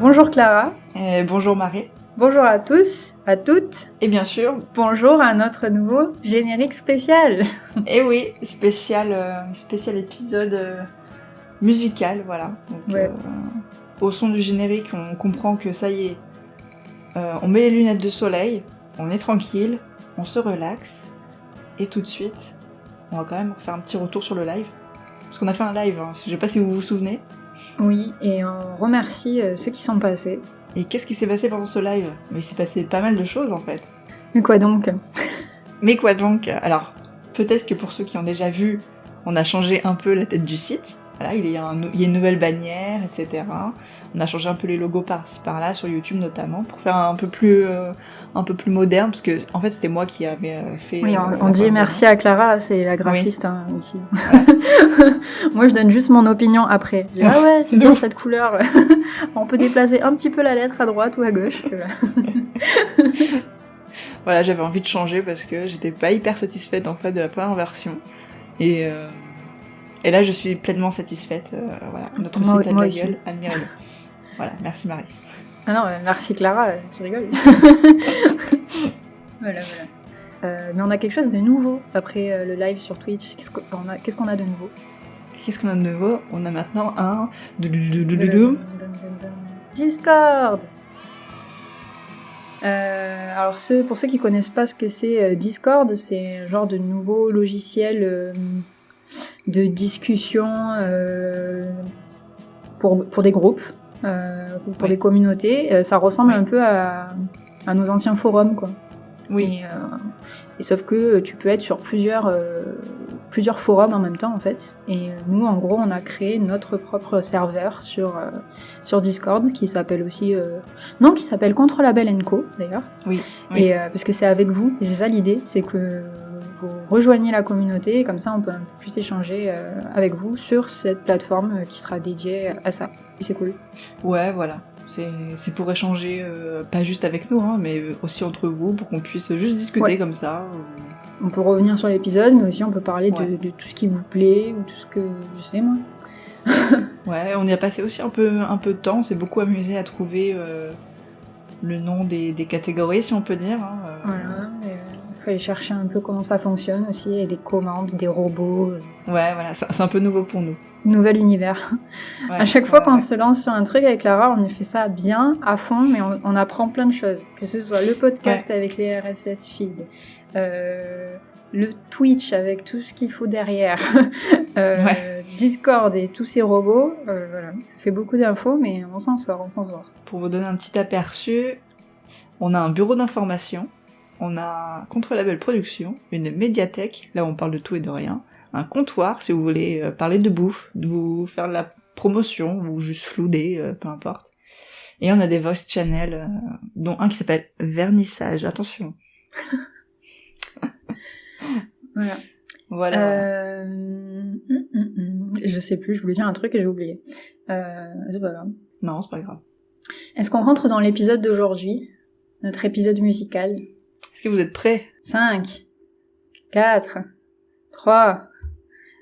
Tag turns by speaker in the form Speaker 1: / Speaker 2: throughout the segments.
Speaker 1: Bonjour Clara.
Speaker 2: Bonjour Marie.
Speaker 1: Bonjour à tous, à toutes.
Speaker 2: Et bien sûr,
Speaker 1: bonjour à notre nouveau générique spécial.
Speaker 2: Et oui, spécial épisode musical, voilà. Donc,
Speaker 1: ouais.
Speaker 2: Au son du générique, on comprend que ça y est, on met les lunettes de soleil, on est tranquille, on se relaxe, et tout de suite, on va quand même faire un petit retour sur le live. Parce qu'on a fait un live, hein, je sais pas si vous vous souvenez.
Speaker 1: Oui, et on remercie ceux qui sont passés.
Speaker 2: Et qu'est-ce qui s'est passé pendant ce live ? Mais il s'est passé pas mal de choses en fait.
Speaker 1: Mais quoi donc ?
Speaker 2: Alors, peut-être que pour ceux qui ont déjà vu, on a changé un peu la tête du site. Voilà, il y a une nouvelle bannière, etc. On a changé un peu les logos par-ci par-là, sur YouTube notamment, pour faire un peu plus moderne, parce que en fait c'était moi qui avais fait...
Speaker 1: Oui, on dit merci à Clara, c'est la graphiste
Speaker 2: oui.
Speaker 1: Ici. Voilà. Moi je donne juste mon opinion après. Je dis, ah ouais, c'est bien cette couleur. On peut déplacer un petit peu la lettre à droite ou à gauche.
Speaker 2: Voilà, j'avais envie de changer parce que j'étais pas hyper satisfaite en fait de la première version. Et là, je suis pleinement satisfaite. Voilà, notre site a de la gueule, admirez-le. Voilà, merci Marie.
Speaker 1: Ah non, merci Clara, tu rigoles. Voilà. Mais on a quelque chose de nouveau après le live sur Twitch. Qu'est-ce qu'on a de nouveau ?
Speaker 2: Qu'est-ce qu'on a de nouveau ? On a maintenant un...
Speaker 1: Discord. Alors pour ceux qui connaissent pas ce que c'est Discord, c'est un genre de nouveau logiciel de discussion pour des groupes, pour des communautés. Ça ressemble un peu à nos anciens forums, quoi.
Speaker 2: Oui.
Speaker 1: Et sauf que tu peux être sur plusieurs forums en même temps, en fait. Et nous, en gros, on a créé notre propre serveur sur Discord, qui s'appelle aussi... qui s'appelle Contre Label & Co, d'ailleurs.
Speaker 2: Oui.
Speaker 1: Et parce que c'est avec vous, et c'est ça l'idée, c'est que vous rejoignez la communauté, et comme ça, on peut un peu plus échanger avec vous sur cette plateforme qui sera dédiée à ça. Et c'est cool.
Speaker 2: Ouais, voilà. C'est pour échanger, pas juste avec nous, hein, mais aussi entre vous, pour qu'on puisse juste discuter comme ça.
Speaker 1: On peut revenir sur l'épisode, mais aussi on peut parler de tout ce qui vous plaît, ou tout ce que je sais, moi.
Speaker 2: Ouais, on y a passé aussi un peu de temps, on s'est beaucoup amusé à trouver le nom des catégories, si on peut dire. Hein,
Speaker 1: Voilà, il fallait chercher un peu comment ça fonctionne aussi, et des commandes, des robots.
Speaker 2: Ouais, voilà, c'est un peu nouveau pour nous.
Speaker 1: Nouvel univers. Ouais, à chaque fois qu'on se lance sur un truc avec Lara, on y fait ça bien, à fond, mais on apprend plein de choses. Que ce soit le podcast avec les RSS feeds, le Twitch avec tout ce qu'il faut derrière, Discord et tous ces robots, voilà. Ça fait beaucoup d'infos, mais on s'en sort.
Speaker 2: Pour vous donner un petit aperçu, on a un bureau d'information, on a Contre-Label Production, une médiathèque, là on parle de tout et de rien, un comptoir si vous voulez parler de bouffe, de vous faire de la promotion ou juste flouder, peu importe. Et on a des voice channels, dont un qui s'appelle Vernissage, attention. Voilà.
Speaker 1: Je sais plus, je voulais dire un truc et j'ai oublié. C'est pas grave.
Speaker 2: Non, c'est pas grave.
Speaker 1: Est-ce qu'on rentre dans l'épisode d'aujourd'hui ? Notre épisode musical.
Speaker 2: Est-ce que vous êtes prêts ?
Speaker 1: 5, 4, 3,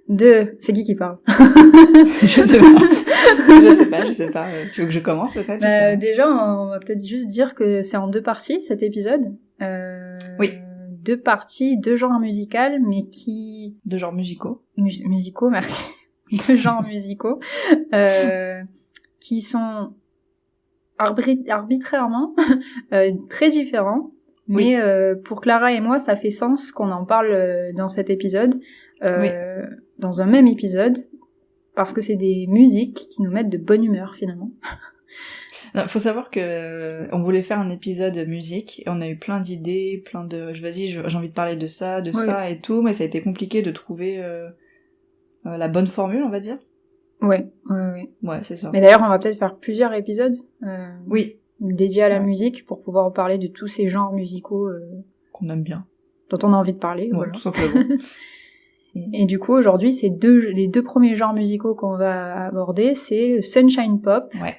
Speaker 1: 2... C'est qui parle ?
Speaker 2: Je sais pas. Tu veux que je commence peut-être ?
Speaker 1: Déjà, on va peut-être juste dire que c'est en 2 parties, cet épisode.
Speaker 2: Oui.
Speaker 1: 2 parties, 2 genres musicaux, mais qui...
Speaker 2: 2 genres musicaux.
Speaker 1: Musicaux, merci. 2 genres musicaux, qui sont arbitrairement très différents. Mais pour Clara et moi, ça fait sens qu'on en parle dans cet épisode, dans un même épisode, parce que c'est des musiques qui nous mettent de bonne humeur, finalement.
Speaker 2: Non, faut savoir que on voulait faire un épisode musique, et on a eu plein d'idées, j'ai envie de parler de ça, ça et tout, mais ça a été compliqué de trouver la bonne formule, on va dire. Ouais, c'est ça.
Speaker 1: Mais d'ailleurs, on va peut-être faire plusieurs épisodes. Dédiés à la
Speaker 2: Ouais.
Speaker 1: musique pour pouvoir parler de tous ces genres musicaux
Speaker 2: qu'on aime bien,
Speaker 1: dont on a envie de parler.
Speaker 2: Ouais,
Speaker 1: voilà.
Speaker 2: tout simplement.
Speaker 1: Et du coup, aujourd'hui, les deux premiers genres musicaux qu'on va aborder, c'est le Sunshine Pop,
Speaker 2: Ouais.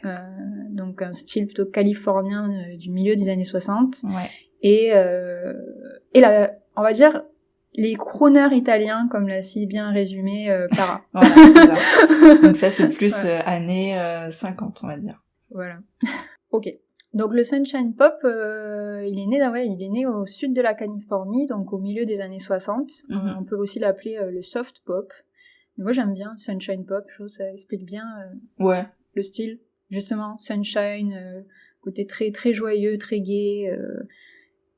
Speaker 1: donc un style plutôt californien du milieu des années 60,
Speaker 2: Ouais.
Speaker 1: et on va dire les crooners italiens, comme l'a si bien résumé Clara.
Speaker 2: Voilà, c'est ça. Donc ça, c'est plus années 50, on va dire.
Speaker 1: Voilà. Ok. Donc le Sunshine Pop, il est né au sud de la Californie, donc au milieu des années 60. On peut aussi l'appeler le soft pop. Mais moi j'aime bien Sunshine Pop, je trouve que ça explique bien le style. Justement, Sunshine, côté très très joyeux, très gai,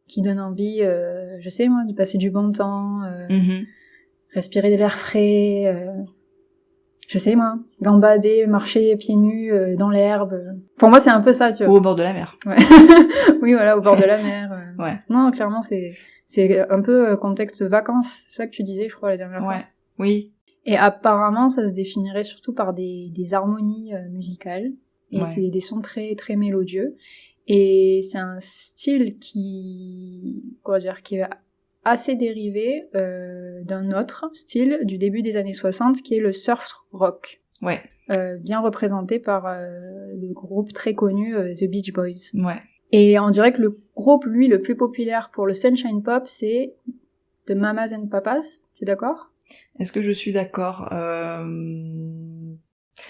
Speaker 1: qui donne envie, je sais moi, de passer du bon temps, respirer de l'air frais, je sais moi, gambader, marcher pieds nus dans l'herbe. Pour moi c'est un peu ça, tu vois.
Speaker 2: Ou au bord de la mer.
Speaker 1: Ouais. Oui, voilà, au bord de la mer.
Speaker 2: Ouais.
Speaker 1: Non, clairement c'est un peu contexte vacances, c'est ça que tu disais, je crois, la dernière fois.
Speaker 2: Ouais. Oui.
Speaker 1: Et apparemment ça se définirait surtout par des harmonies musicales. Et c'est des sons très très mélodieux. Et c'est un style qui est assez dérivé d'un autre style du début des années 60 qui est le surf rock.
Speaker 2: Ouais.
Speaker 1: Bien représenté par le groupe très connu The Beach Boys.
Speaker 2: Ouais.
Speaker 1: Et on dirait que le groupe, lui, le plus populaire pour le Sunshine Pop, c'est The Mamas and Papas. Tu es d'accord ?
Speaker 2: Est-ce que je suis d'accord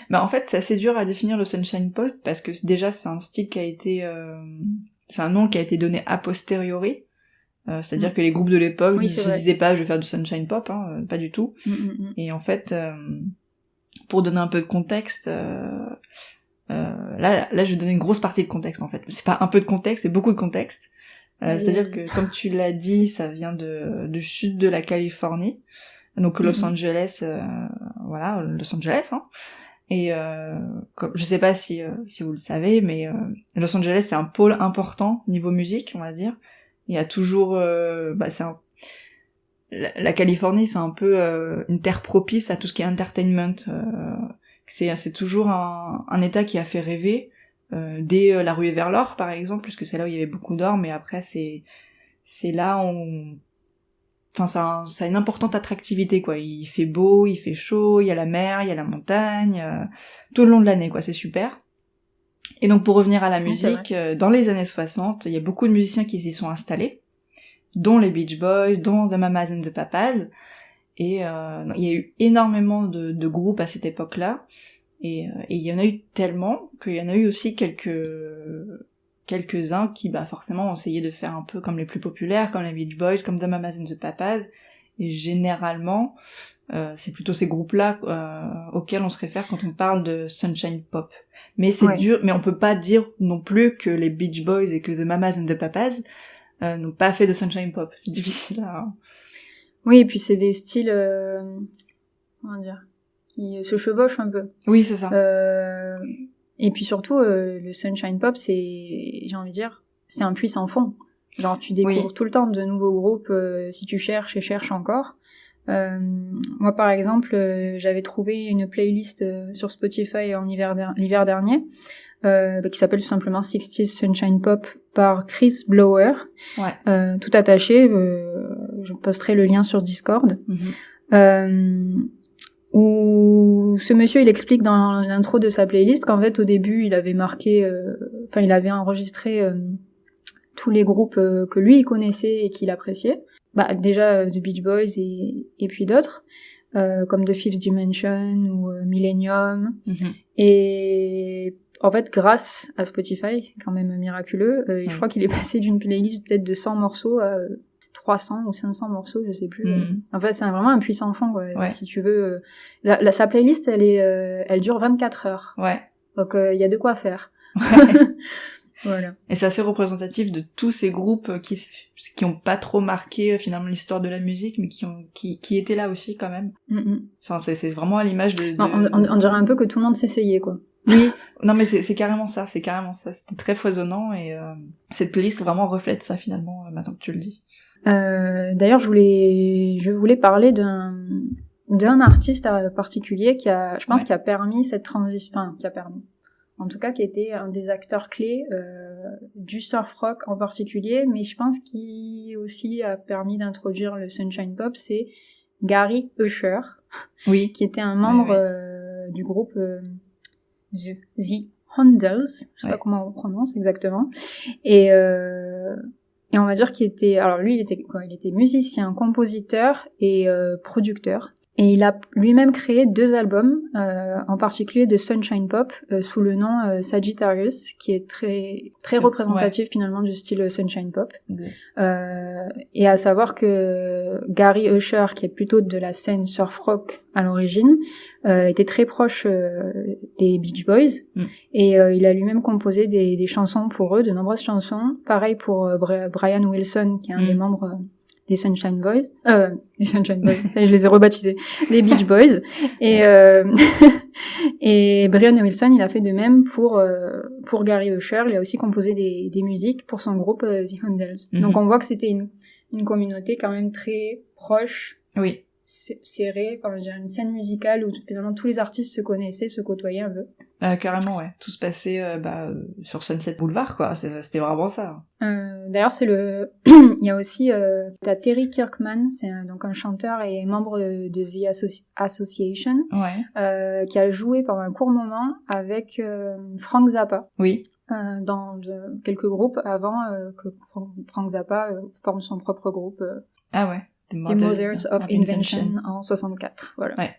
Speaker 2: Bah en fait, c'est assez dur à définir le Sunshine Pop parce que déjà c'est un style qui a été, c'est un nom qui a été donné a posteriori. C'est-à-dire que les groupes de l'époque ne se disaient pas je vais faire du Sunshine Pop, pas du tout. Et en fait, pour donner un peu de contexte, là je vais donner une grosse partie de contexte en fait. C'est pas un peu de contexte, c'est beaucoup de contexte. C'est-à-dire que comme tu l'as dit, ça vient du sud de la Californie, donc Los Angeles, Los Angeles. Et je sais pas si vous le savez, mais Los Angeles c'est un pôle important niveau musique, on va dire. Il y a toujours, la Californie c'est un peu une terre propice à tout ce qui est entertainment. C'est toujours un état qui a fait rêver dès la ruée vers l'or par exemple, puisque c'est là où il y avait beaucoup d'or, mais après c'est là où ça a une importante attractivité quoi. Il fait beau, il fait chaud, il y a la mer, il y a la montagne, tout le long de l'année quoi, c'est super. Et donc pour revenir à la musique, dans les années 60, il y a beaucoup de musiciens qui s'y sont installés, dont les Beach Boys, dont The Mamas and the Papas, et il y a eu énormément de groupes à cette époque-là, et il y en a eu tellement qu'il y en a eu aussi quelques-uns qui forcément ont essayé de faire un peu comme les plus populaires, comme les Beach Boys, comme The Mamas and the Papas, et généralement c'est plutôt ces groupes-là auxquels on se réfère quand on parle de Sunshine Pop. Mais c'est dur, mais on peut pas dire non plus que les Beach Boys et que The Mamas and the Papas n'ont pas fait de Sunshine Pop. C'est difficile à...
Speaker 1: Oui, et puis c'est des styles, comment dire, qui se chevauchent un peu.
Speaker 2: Oui, c'est ça.
Speaker 1: Et puis surtout, le Sunshine Pop, j'ai envie de dire, c'est un puits sans fond. Genre, tu découvres tout le temps de nouveaux groupes si tu cherches et cherches encore. Moi, par exemple, j'avais trouvé une playlist sur Spotify l'hiver dernier qui s'appelle tout simplement 60s Sunshine Pop par Chris Blower. Tout attaché. Je posterai le lien sur Discord. Où ce monsieur, il explique dans l'intro de sa playlist qu'en fait, au début, il avait il avait enregistré tous les groupes que lui, il connaissait et qu'il appréciait. Déjà The Beach Boys et puis d'autres, comme The Fifth Dimension ou Millennium. Et en fait, grâce à Spotify, quand même miraculeux, je crois qu'il est passé d'une playlist peut-être de 100 morceaux à 300 ou 500 morceaux, je sais plus. En fait, c'est vraiment un puissant fond, quoi. Si tu veux. Sa playlist, elle dure 24 heures. Donc, il y a de quoi faire. Voilà.
Speaker 2: Et c'est assez représentatif de tous ces groupes qui ont pas trop marqué finalement l'histoire de la musique, mais qui étaient là aussi quand même. Enfin, c'est vraiment à l'image de...
Speaker 1: On dirait un peu que tout le monde s'essayait, quoi.
Speaker 2: Oui, non mais c'est carrément ça, c'était très foisonnant, et cette playlist vraiment reflète ça finalement, maintenant que tu le dis.
Speaker 1: D'ailleurs, je voulais parler d'un artiste particulier qui a permis cette transition, en tout cas qui était un des acteurs clés du surf rock en particulier, mais je pense qui aussi a permis d'introduire le Sunshine Pop, c'est Gary Usher, qui était un membre du groupe The Handles, je sais pas comment on prononce exactement, et on va dire qu'il était, alors lui il était musicien, compositeur et producteur. Et il a lui-même créé 2 albums, en particulier de Sunshine Pop, sous le nom Sagittarius, qui est très représentatif finalement du style Sunshine Pop. Et à savoir que Gary Usher, qui est plutôt de la scène surf rock à l'origine, était très proche des Beach Boys. Et il a lui-même composé des chansons pour eux, de nombreuses chansons. Pareil pour Brian Wilson, qui est un des membres des Sunshine Boys, je les ai rebaptisés, les Beach Boys, et Brian Wilson, il a fait de même pour Gary Usher, il a aussi composé des musiques pour son groupe The Handles. Donc on voit que c'était une communauté quand même très proche,
Speaker 2: oui,
Speaker 1: serrée, enfin, je dirais une scène musicale où finalement tous les artistes se connaissaient, se côtoyaient un peu.
Speaker 2: Carrément, ouais. Tout se passait sur Sunset Boulevard, quoi. C'était vraiment ça.
Speaker 1: D'ailleurs, il y a aussi t'as Terry Kirkman, c'est donc un chanteur et membre de The Association, qui a joué pendant un court moment avec Frank Zappa.
Speaker 2: Oui.
Speaker 1: Dans quelques groupes avant que Frank Zappa forme son propre groupe.
Speaker 2: Ah ouais.
Speaker 1: The Mothers of Invention en 64, voilà.
Speaker 2: Ouais.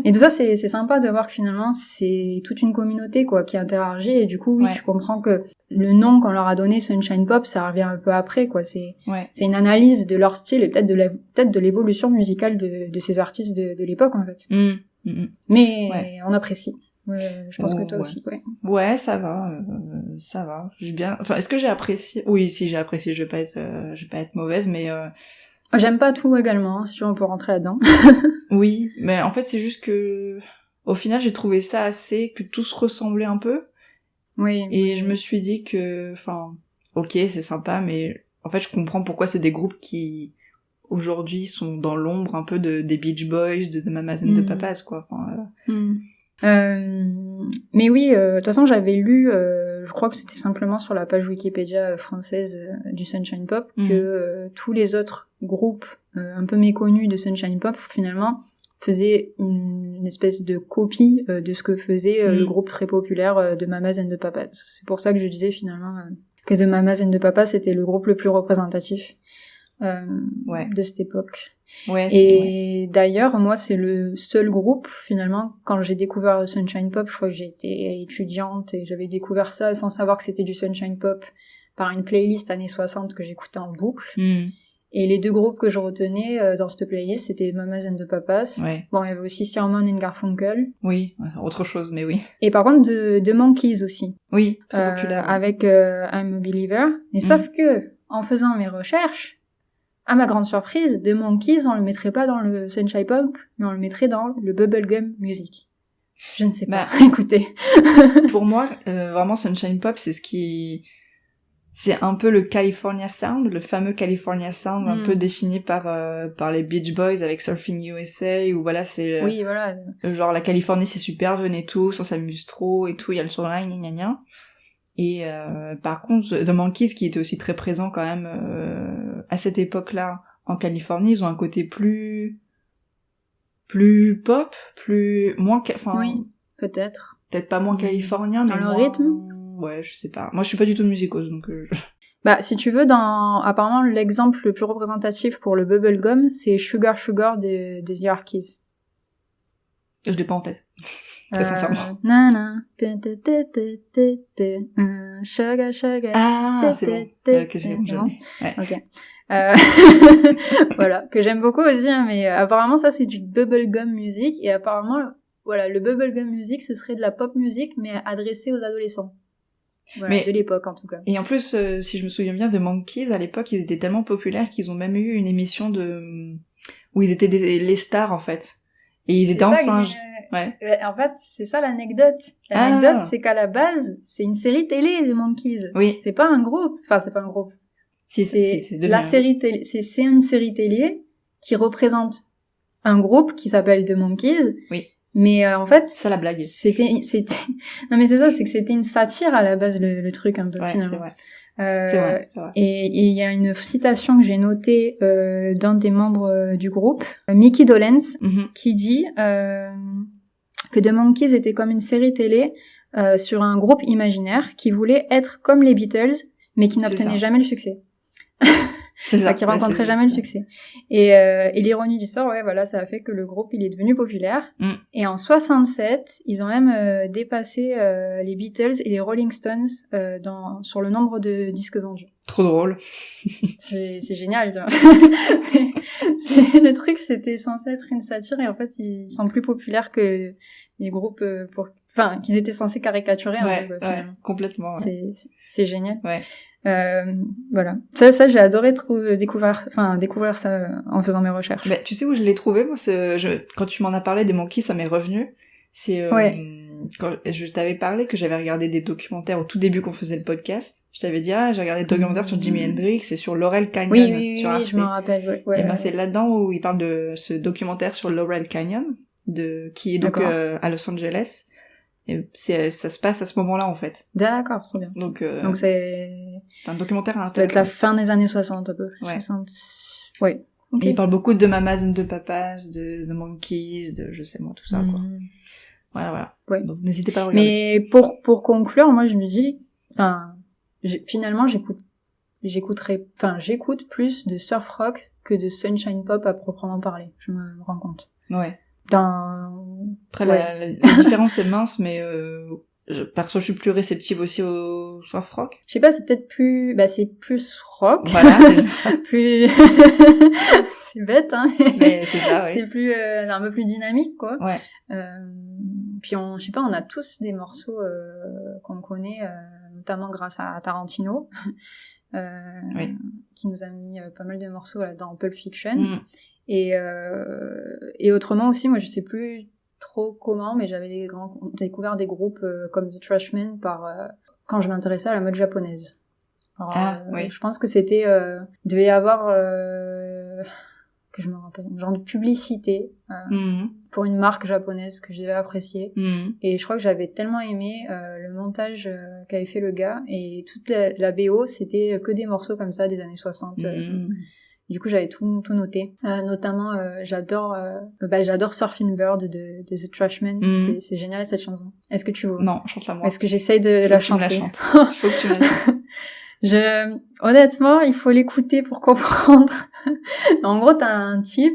Speaker 1: Et tout ça, c'est sympa de voir que finalement, c'est toute une communauté, quoi, qui interagit, et du coup, oui, tu comprends que le nom qu'on leur a donné, Sunshine Pop, ça revient un peu après, quoi. C'est une analyse de leur style et peut-être de l'évolution musicale de ces artistes de l'époque, en fait. Mais on apprécie. Je pense que toi aussi,
Speaker 2: Ouais, ça va, ça va. J'ai bien. Enfin, est-ce que j'ai apprécié? Oui, si j'ai apprécié, je vais pas être mauvaise, mais.
Speaker 1: J'aime pas tout également, si on peut rentrer là-dedans.
Speaker 2: Oui, mais en fait, c'est juste que, au final, j'ai trouvé ça assez, que tout se ressemblait un peu.
Speaker 1: Oui.
Speaker 2: Et je me suis dit que, enfin, ok, c'est sympa, mais en fait, je comprends pourquoi c'est des groupes qui, aujourd'hui, sont dans l'ombre un peu des Beach Boys, de Mamas and the Papas, quoi.
Speaker 1: Mais oui, de toute façon, j'avais lu, je crois que c'était simplement sur la page Wikipédia française du Sunshine Pop, que tous les autres groupes un peu méconnus de Sunshine Pop, finalement, faisaient une espèce de copie de ce que faisait le groupe très populaire de Mamas and the Papas. C'est pour ça que je disais finalement que The Mamas and the Papas, c'était le groupe le plus représentatif de cette époque. Et d'ailleurs, moi, c'est le seul groupe, finalement, quand j'ai découvert Sunshine Pop, je crois que j'étais étudiante et j'avais découvert ça sans savoir que c'était du Sunshine Pop par une playlist années 60 que j'écoutais en boucle. Et les 2 groupes que je retenais dans cette playlist, c'était Mamas and the Papas. Bon, il y avait aussi Simon and Garfunkel.
Speaker 2: Oui, autre chose, mais oui.
Speaker 1: Et par contre, de Monkees aussi.
Speaker 2: Oui, très populaire.
Speaker 1: Avec I'm a Believer. Mais sauf que, en faisant mes recherches, à ma grande surprise, The Monkees, on le mettrait pas dans le Sunshine Pop, mais on le mettrait dans le bubblegum music. Je ne sais pas. Écoutez.
Speaker 2: Pour moi, vraiment, Sunshine Pop, c'est un peu le California Sound, le fameux California Sound, un peu défini par les Beach Boys avec Surfing USA, où voilà, c'est...
Speaker 1: Oui, voilà.
Speaker 2: Genre, la Californie, c'est super, venez tous, on s'amuse trop, et tout, il y a le surline, gna gna. Et par contre, The Monkees, qui était aussi très présent quand même à cette époque-là en Californie, ils ont un côté plus pop, moins...
Speaker 1: oui, peut-être
Speaker 2: pas moins californien, mais
Speaker 1: dans le
Speaker 2: moins...
Speaker 1: rythme.
Speaker 2: Ouais, je sais pas. Moi, je suis pas du tout musicose, donc...
Speaker 1: Bah, si tu veux, apparemment, l'exemple le plus représentatif pour le bubblegum, c'est Sugar Sugar de The Archies.
Speaker 2: Je l'ai pas en tête. Très sincèrement.
Speaker 1: Sugar Sugar.
Speaker 2: Ah, c'est bon. Que c'est bon,
Speaker 1: ouais. Ok. Voilà, que j'aime beaucoup aussi, hein, mais apparemment, ça, c'est du bubblegum music, et apparemment, voilà, le bubblegum music, ce serait de la pop music, mais adressée aux adolescents. Voilà, de l'époque en tout cas.
Speaker 2: Et en plus, si je me souviens bien, The Monkees, à l'époque, ils étaient tellement populaires qu'ils ont même eu une émission où ils étaient les stars en fait. Et ils étaient en singe.
Speaker 1: En fait, c'est ça l'anecdote. L'anecdote, c'est qu'à la base, c'est une série télé, The Monkees.
Speaker 2: Oui.
Speaker 1: C'est pas un groupe. Enfin, c'est pas un groupe.
Speaker 2: C'est
Speaker 1: la série télé. C'est une série télé qui représente un groupe qui s'appelle The Monkees.
Speaker 2: Oui.
Speaker 1: Mais en fait,
Speaker 2: c'est ça la blague.
Speaker 1: C'était non mais c'est ça, c'est que c'était une satire à la base le truc un peu finalement.
Speaker 2: C'est vrai.
Speaker 1: Et il y a une citation que j'ai notée d'un des membres du groupe, Mickey Dolenz, qui dit que The Monkees était comme une série télé sur un groupe imaginaire qui voulait être comme les Beatles mais qui n'obtenait jamais le succès.
Speaker 2: C'est ça.
Speaker 1: Qui rencontrait jamais le succès. Et l'ironie du sort, ouais, voilà, ça a fait que le groupe, il est devenu populaire. Et en 67, ils ont même dépassé les Beatles et les Rolling Stones sur le nombre de disques vendus.
Speaker 2: Trop drôle.
Speaker 1: C'est génial, tu vois. Le truc, c'était censé être une satire, et en fait, ils sont plus populaires que les groupes qu'ils étaient censés caricaturer.
Speaker 2: Complètement. Ouais.
Speaker 1: C'est génial.
Speaker 2: Ouais.
Speaker 1: Voilà. Ça, j'ai adoré découvrir ça en faisant mes recherches.
Speaker 2: Bah, tu sais où je l'ai trouvé, moi, quand tu m'en as parlé des Monkeys, ça m'est revenu. C'est, quand je t'avais parlé que j'avais regardé des documentaires au tout début qu'on faisait le podcast. Je t'avais dit, j'ai regardé des documentaires sur Jimi Hendrix et sur Laurel Canyon.
Speaker 1: Oui, je m'en rappelle, ouais.
Speaker 2: Et ben, c'est là-dedans où il parle de ce documentaire sur Laurel Canyon, qui est donc, à Los Angeles. Et ça se passe à ce moment-là, en fait.
Speaker 1: D'accord, trop bien.
Speaker 2: Donc
Speaker 1: c'est
Speaker 2: un documentaire intéressant.
Speaker 1: Ça doit être la fin des années 60, un peu.
Speaker 2: Ouais.
Speaker 1: 60... Ouais. Okay.
Speaker 2: Et il parle beaucoup de Mamas and the Papas, de Monkeys, de je sais moi, tout ça, quoi. Voilà.
Speaker 1: Ouais.
Speaker 2: Donc n'hésitez pas à regarder.
Speaker 1: Mais pour conclure, moi je me dis, finalement j'écoute plus de surf rock que de sunshine pop à proprement parler. Je me rends compte.
Speaker 2: Ouais.
Speaker 1: Après
Speaker 2: la différence est mince, mais perso je suis plus réceptive aussi au surf rock.
Speaker 1: Je sais pas, c'est peut-être plus, c'est plus rock.
Speaker 2: Voilà.
Speaker 1: Plus, c'est bête, hein.
Speaker 2: Mais c'est ça, ouais.
Speaker 1: C'est plus, un peu plus dynamique, quoi.
Speaker 2: Ouais.
Speaker 1: Puis je sais pas, on a tous des morceaux qu'on connaît, notamment grâce à Tarantino, qui nous a mis pas mal de morceaux là dans Pulp Fiction. Et autrement aussi, moi je sais plus trop comment, mais j'avais découvert des groupes comme The Trashmen quand je m'intéressais à la mode japonaise. Alors, je pense que c'était il devait y avoir que je me rappelle, un genre de publicité pour une marque japonaise que j'avais appréciée. Et je crois que j'avais tellement aimé le montage qu'avait fait le gars, et toute la BO, c'était que des morceaux comme ça des années 60. Du coup, j'avais tout noté. Notamment, j'adore Surfing Bird de The Trashmen. C'est génial, cette chanson. Est-ce que tu veux?
Speaker 2: Non, chante-la moi.
Speaker 1: Est-ce que j'essaye de la chanter?
Speaker 2: Faut que tu me la chantes.
Speaker 1: Honnêtement, il faut l'écouter pour comprendre. En gros, t'as un type,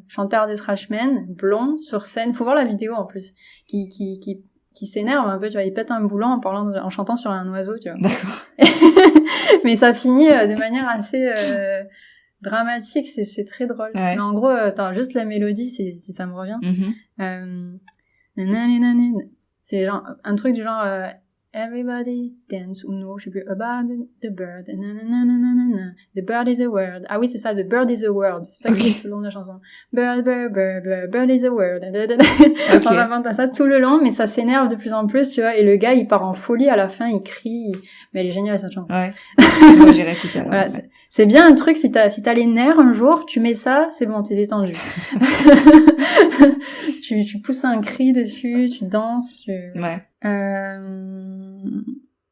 Speaker 1: chanteur des Trashmen, blond, sur scène. Faut voir la vidéo, en plus. Qui s'énerve un peu, tu vois. Il pète un boulon en chantant sur un oiseau, tu vois.
Speaker 2: D'accord.
Speaker 1: Mais ça finit de manière assez dramatique, c'est très drôle.
Speaker 2: Ouais.
Speaker 1: Mais en gros, juste la mélodie, si ça me revient. C'est genre un truc du genre Everybody dance Uno, je sais plus, about the bird, the bird is a word. Ah oui, c'est ça, the bird is a word. C'est ça que j'ai tout le long de la chanson. Bird is a word. Enfin, t'as ça tout le long, mais ça s'énerve de plus en plus, tu vois, et le gars, il part en folie à la fin, il crie, mais elle est géniale, cette chanson.
Speaker 2: Ouais. Moi, j'irai écouter alors.
Speaker 1: Voilà, c'est bien un truc, si t'as les nerfs un jour, tu mets ça, c'est bon, t'es détendu. tu pousses un cri dessus, tu danses,
Speaker 2: Ouais.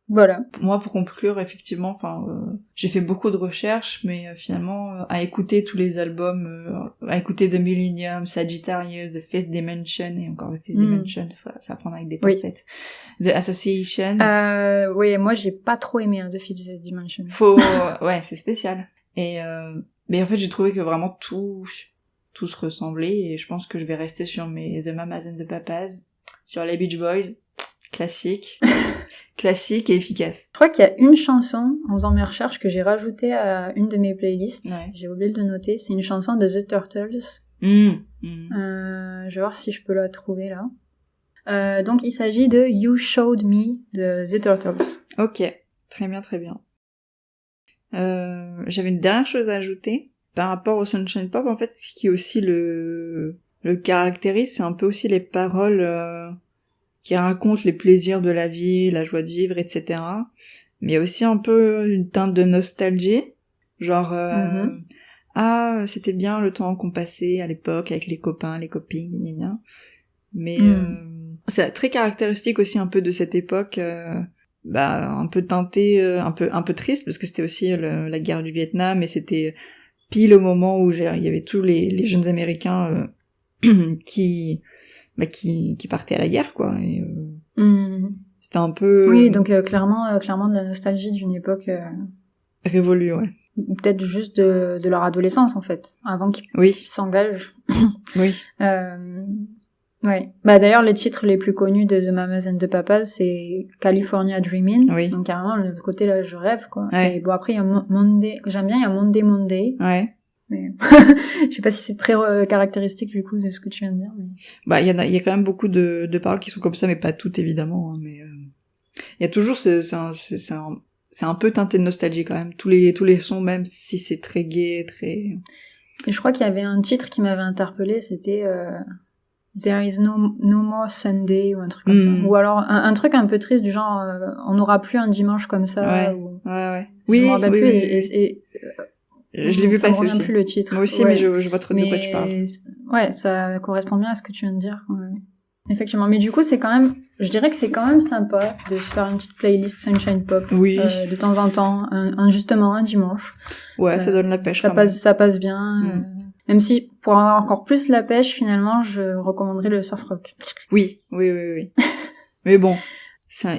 Speaker 1: Voilà.
Speaker 2: Moi, pour conclure, effectivement, j'ai fait beaucoup de recherches, mais finalement, à écouter tous les albums, à écouter The Millennium, Sagittarius, The Fifth Dimension, et encore The Fifth Dimension, ça prend avec des pincettes. The Association.
Speaker 1: Oui, moi, j'ai pas trop aimé The Fifth Dimension.
Speaker 2: Ouais, c'est spécial. Et mais en fait, j'ai trouvé que vraiment tout se ressemblait, et je pense que je vais rester sur mes The Mamas and the Papas, sur les Beach Boys, classique et efficace.
Speaker 1: Je crois qu'il y a une chanson, en faisant mes recherches, que j'ai rajoutée à une de mes playlists.
Speaker 2: Ouais.
Speaker 1: J'ai oublié de le noter. C'est une chanson de The Turtles. Je vais voir si je peux la trouver là. Donc il s'agit de You Showed Me de The Turtles.
Speaker 2: Ok, très bien, très bien. J'avais une dernière chose à ajouter par rapport au Sunshine Pop. En fait, ce qui est aussi le caractérise, c'est un peu aussi les paroles qui racontent les plaisirs de la vie, la joie de vivre, etc. Mais il y a aussi un peu une teinte de nostalgie, genre c'était bien le temps qu'on passait à l'époque avec les copains, les copines, gna gna gna. Mais c'est très caractéristique aussi un peu de cette époque, un peu teintée, un peu triste, parce que c'était aussi la guerre du Vietnam, et c'était pile au moment où il y avait tous les jeunes Américains qui partaient à la guerre, quoi. Et c'était un peu
Speaker 1: oui, donc clairement de la nostalgie d'une époque
Speaker 2: révolue, ouais.
Speaker 1: ou peut-être juste de leur adolescence en fait, avant qu'ils
Speaker 2: Oui,
Speaker 1: s'engagent.
Speaker 2: oui.
Speaker 1: Ouais. Bah d'ailleurs les titres les plus connus de The Mamas and the Papas c'est California Dreamin'.
Speaker 2: Oui.
Speaker 1: Donc carrément le côté là je rêve quoi.
Speaker 2: Ouais.
Speaker 1: Et bon après il y a Monday, j'aime bien, il y a Monday.
Speaker 2: Ouais.
Speaker 1: Mais je sais pas si c'est très caractéristique du coup de ce que tu viens de dire. Mais...
Speaker 2: Bah il y a quand même beaucoup de paroles qui sont comme ça, mais pas toutes évidemment. Hein, mais il y a toujours c'est un peu teinté de nostalgie quand même. Tous les sons, même si c'est très gai, très.
Speaker 1: Et je crois qu'il y avait un titre qui m'avait interpellée, c'était There is no more Sunday ou un truc comme ça. Ou alors un truc un peu triste du genre on n'aura plus un dimanche comme ça.
Speaker 2: Ouais.
Speaker 1: Ou...
Speaker 2: Ouais.
Speaker 1: Je me rappelle plus. Et
Speaker 2: je l'ai vu passer aussi.
Speaker 1: Ça me revient plus le titre.
Speaker 2: Moi aussi, mais je vois trop de quoi tu parles.
Speaker 1: Ouais, ça correspond bien à ce que tu viens de dire. Ouais. Effectivement. Mais du coup, c'est quand même, je dirais que c'est quand même sympa de se faire une petite playlist Sunshine Pop.
Speaker 2: Oui.
Speaker 1: De temps en temps, justement un dimanche.
Speaker 2: Ouais, ça donne la pêche.
Speaker 1: Ça passe bien. Même si, pour avoir encore plus la pêche, finalement, je recommanderais le surf rock.
Speaker 2: Oui. Mais bon,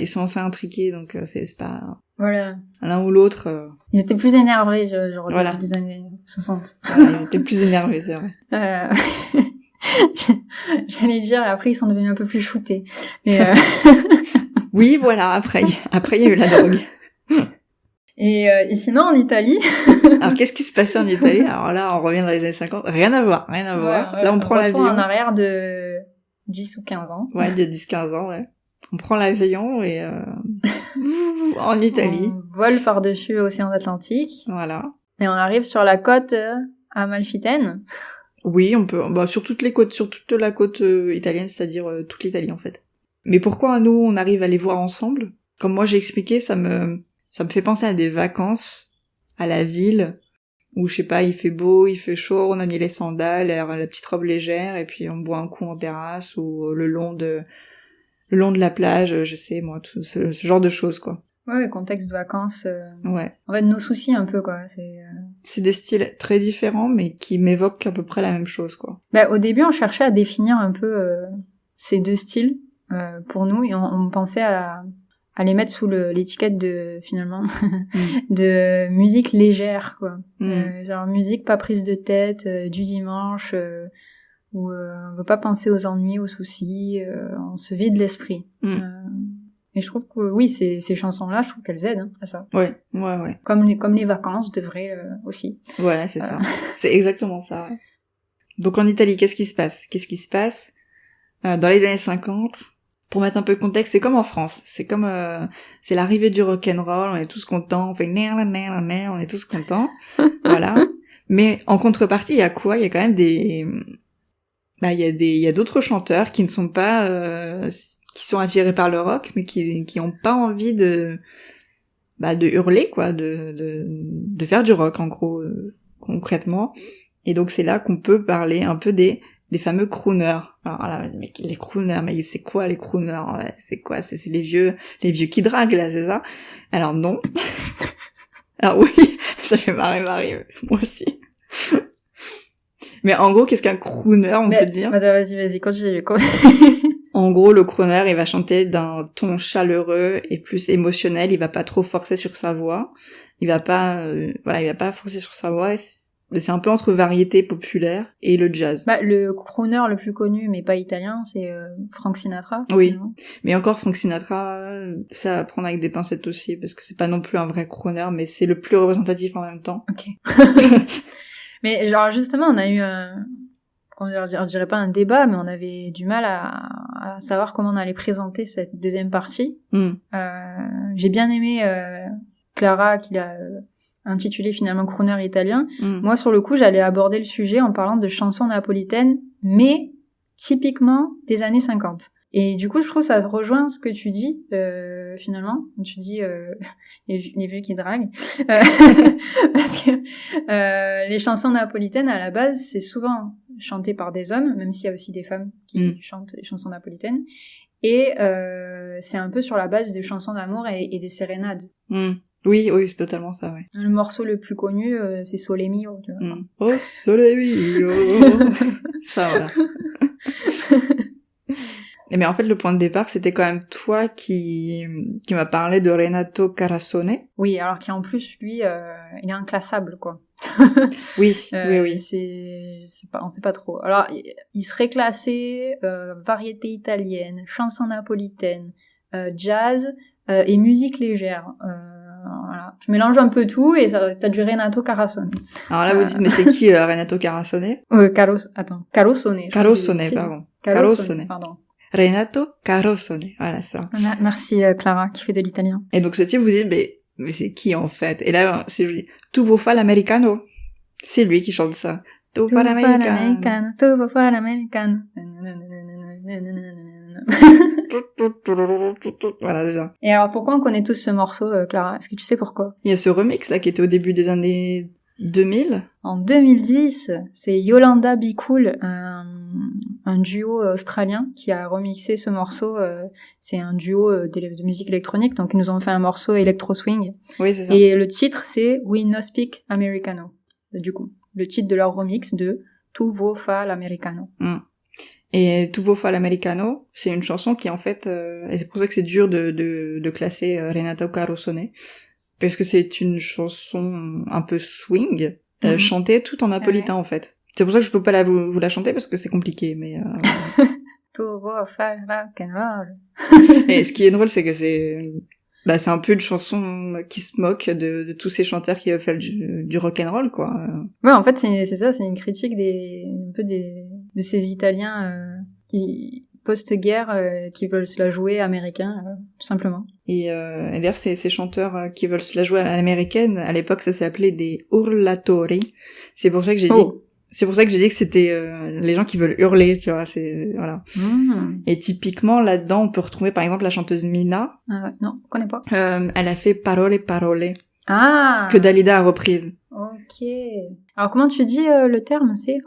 Speaker 2: ils sont assez intriqués, donc c'est pas...
Speaker 1: Voilà.
Speaker 2: L'un ou l'autre...
Speaker 1: Ils étaient plus énervés, je
Speaker 2: voilà.
Speaker 1: des années 60.
Speaker 2: Voilà, ils étaient plus énervés, c'est vrai.
Speaker 1: J'allais dire, après, ils sont devenus un peu plus shootés. Mais
Speaker 2: oui, voilà, après, il y a eu la drogue.
Speaker 1: Et sinon, en Italie...
Speaker 2: Alors, qu'est-ce qui se passait en Italie? Alors là, on revient dans les années 50. Rien à voir.
Speaker 1: Ouais,
Speaker 2: Là, on prend l'avion.
Speaker 1: en arrière de 10 ou 15 ans.
Speaker 2: Ouais, de 10-15 ans, ouais. On prend l'avion et en Italie.
Speaker 1: On vole par-dessus l'océan Atlantique.
Speaker 2: Voilà.
Speaker 1: Et on arrive sur la côte amalfitaine.
Speaker 2: Oui, on peut, sur toutes les côtes, sur toute la côte italienne, c'est-à-dire toute l'Italie, en fait. Mais pourquoi nous, on arrive à les voir ensemble? Comme moi j'ai expliqué, ça me fait penser à des vacances, à la ville, où je sais pas, il fait beau, il fait chaud, on a mis les sandales, la petite robe légère, et puis on boit un coup en terrasse, ou le long de la plage, je sais, moi, tout ce genre de choses, quoi.
Speaker 1: Ouais, contexte de vacances.
Speaker 2: Ouais.
Speaker 1: En fait, nos soucis un peu, quoi.
Speaker 2: C'est des styles très différents, mais qui m'évoquent à peu près la même chose, quoi.
Speaker 1: Bah, au début, on cherchait à définir un peu ces deux styles pour nous, et on pensait à les mettre sous l'étiquette de, finalement, de musique légère, quoi. Genre musique pas prise de tête, du dimanche, où on veut pas penser aux ennuis, aux soucis, on se vide l'esprit. Et je trouve que oui, ces chansons-là, je trouve qu'elles aident à ça.
Speaker 2: Ouais.
Speaker 1: Comme les vacances devraient aussi.
Speaker 2: Voilà, c'est ça. C'est exactement ça. Ouais. Donc en Italie, qu'est-ce qui se passe dans les années 50? Pour mettre un peu de contexte, c'est comme en France. C'est comme c'est l'arrivée du rock'n'roll. On est tous contents. On fait on est tous contents. Voilà. Mais en contrepartie, il y a quoi? Il y a quand même il y a d'autres chanteurs qui ne sont pas qui sont attirés par le rock, mais qui ont pas envie de hurler, quoi, de faire du rock, en gros, concrètement. Et donc, c'est là qu'on peut parler un peu des fameux crooners. Alors là, mais les crooners, mais c'est quoi les crooners? Ouais, c'est quoi? C'est les vieux qui draguent, là, c'est ça? Alors non. Alors oui, ça fait marrer, moi aussi. Mais en gros, qu'est-ce qu'un crooner, on peut dire?
Speaker 1: Vas-y, continue.
Speaker 2: En gros, le crooner, il va chanter d'un ton chaleureux et plus émotionnel. Il va pas trop forcer sur sa voix. Il va pas forcer sur sa voix. C'est un peu entre variété populaire et le jazz.
Speaker 1: Le crooner le plus connu, mais pas italien, c'est Frank Sinatra.
Speaker 2: Oui. Mais encore Frank Sinatra, ça à prendre avec des pincettes aussi, parce que c'est pas non plus un vrai crooner, mais c'est le plus représentatif en même temps.
Speaker 1: Ok. Mais genre, justement, on a eu je dirais pas un débat, mais on avait du mal à savoir comment on allait présenter cette deuxième partie. J'ai bien aimé Clara qui l'a intitulé finalement crooner italien. Moi, sur le coup, j'allais aborder le sujet en parlant de chansons napolitaines, mais typiquement des années 50. Et du coup, je trouve que ça rejoint ce que tu dis, finalement. Tu dis les vieux qui draguent. Parce que les chansons napolitaines, à la base, c'est souvent chanté par des hommes, même s'il y a aussi des femmes qui chantent les chansons napolitaines. Et c'est un peu sur la base de chansons d'amour et de sérénades.
Speaker 2: Oui, c'est totalement ça, ouais.
Speaker 1: Le morceau le plus connu, c'est Sole Mio, tu vois.
Speaker 2: Oh, Sole Mio. Ça, voilà. Mais en fait, le point de départ, c'était quand même toi qui m'a parlé de Renato Carasone.
Speaker 1: Oui, alors qu'en plus, lui, il est inclassable, quoi.
Speaker 2: Oui, oui.
Speaker 1: On sait pas trop. Alors, il serait classé variété italienne, chanson napolitaine, jazz et musique légère. Voilà. Tu mélanges un peu tout et t'as du Renato Carasone.
Speaker 2: Alors là, vous dites, mais c'est qui Renato Carasone?
Speaker 1: Carosone.
Speaker 2: Carosone, pardon.
Speaker 1: Carosone, pardon.
Speaker 2: Renato Carosone, voilà ça.
Speaker 1: Merci Clara qui fait de l'italien.
Speaker 2: Et donc ce type vous dit mais c'est qui en fait? Et là c'est lui. Tu vuoi fare l'americano? C'est lui qui chante ça. Tu vuoi fare l'americano?
Speaker 1: Tu vuoi fare l'americano?
Speaker 2: Voilà, c'est ça.
Speaker 1: Et alors pourquoi on connaît tous ce morceau, Clara? Est-ce que tu sais pourquoi?
Speaker 2: Il y a ce remix là qui était au début des années 2000.
Speaker 1: En 2010, c'est Yolanda Be Cool, un duo australien qui a remixé ce morceau. C'est un duo de musique électronique, donc ils nous ont fait un morceau electro swing.
Speaker 2: Oui, c'est ça.
Speaker 1: Et le titre, c'est We No Speak Americano. Du coup, le titre de leur remix de Tu vuoi fare l'americano.
Speaker 2: Et Tu vuoi fare l'americano, c'est une chanson qui en fait, et c'est pour ça que c'est dur de classer Renato Carosone, parce que c'est une chanson un peu swing, chantée tout en napolitain en fait. C'est pour ça que je peux pas vous la chanter parce que c'est compliqué, mais
Speaker 1: Tu vuoi fare rock'n'roll.
Speaker 2: Et ce qui est drôle, c'est que c'est un peu une chanson qui se moque de tous ces chanteurs qui veulent faire du rock'n'roll, quoi.
Speaker 1: Ouais, en fait, c'est ça, c'est une critique de ces Italiens qui post-guerre qui veulent se la jouer américain, tout simplement.
Speaker 2: Et d'ailleurs, ces chanteurs qui veulent se la jouer à l'américaine, à l'époque, ça s'appelait des urlatori. C'est pour ça que j'ai dit. C'est pour ça que j'ai dit que c'était les gens qui veulent hurler, tu vois, c'est voilà. Et typiquement là-dedans, on peut retrouver par exemple la chanteuse Mina.
Speaker 1: Non, je connais pas.
Speaker 2: Elle a fait Parole Parole.
Speaker 1: Ah.
Speaker 2: Que Dalida a reprise.
Speaker 1: Ok. Alors comment tu dis le terme? C'est